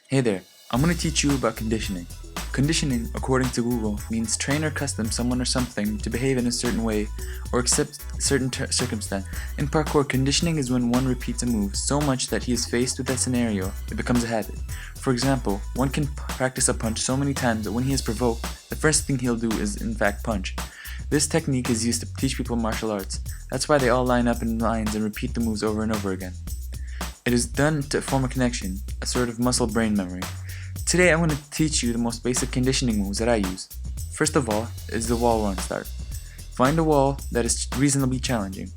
Hey there, I'm going to teach you about conditioning. Conditioning, according to Google, means train or custom someone or something to behave in a certain way or accept certain circumstance. In parkour, conditioning is when one repeats a move so much that he is faced with that scenario, it becomes a habit. For example, one can practice a punch so many times that when he is provoked, the first thing he'll do is in fact punch. This technique is used to teach people martial arts. That's why they all line up in lines and repeat the moves over and over again. It is done to form a connection, a sort of muscle-brain memory. Today I'm going to teach you the most basic conditioning moves that I use. First of all is the wall run start. Find a wall that is reasonably challenging.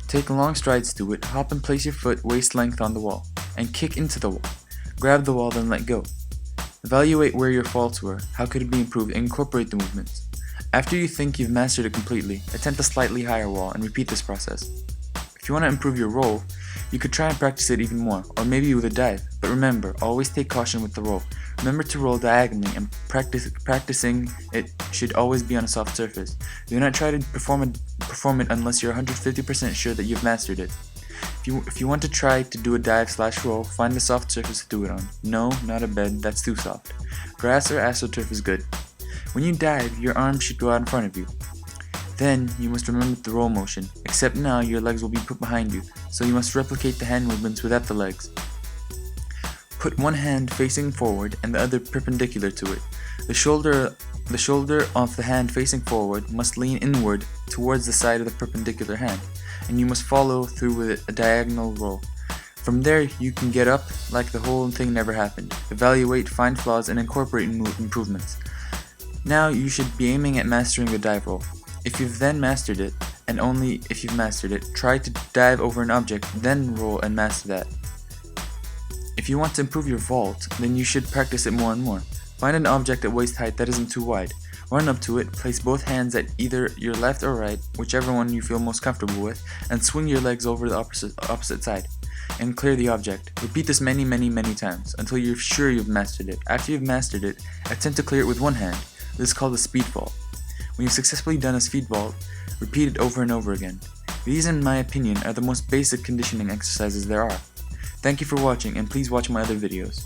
Take long strides to it, hop and place your foot waist length on the wall, and kick into the wall. Grab the wall then let go. Evaluate where your faults were, how could it be improved, and incorporate the movements. After you think you've mastered it completely, attempt a slightly higher wall and repeat this process. If you want to improve your roll, you could try and practice it even more, or maybe with a dive, but remember, always take caution with the roll. Remember to roll diagonally, and practicing it should always be on a soft surface. Do not try to perform it unless you're 150% sure that you've mastered it. If you want to try to do a dive/roll, find a soft surface to do it on. No, not a bed, that's too soft. Grass or astroturf is good. When you dive, your arms should go out in front of you. Then, you must remember the roll motion, except now your legs will be put behind you, so you must replicate the hand movements without the legs. Put one hand facing forward and the other perpendicular to it. The shoulder of the hand facing forward must lean inward towards the side of the perpendicular hand, and you must follow through with a diagonal roll. From there, you can get up like the whole thing never happened. Evaluate, find flaws, and incorporate improvements. Now you should be aiming at mastering the dive roll. If you've then mastered it, and only if you've mastered it, try to dive over an object, then roll and master that. If you want to improve your vault, then you should practice it more and more. Find an object at waist height that isn't too wide. Run up to it, place both hands at either your left or right, whichever one you feel most comfortable with, and swing your legs over the opposite side, and clear the object. Repeat this many times, until you're sure you've mastered it. After you've mastered it, attempt to clear it with one hand. This is called a speed vault. When you've successfully done a speed vault, repeat it over and over again. These, in my opinion, are the most basic conditioning exercises there are. Thank you for watching, and please watch my other videos.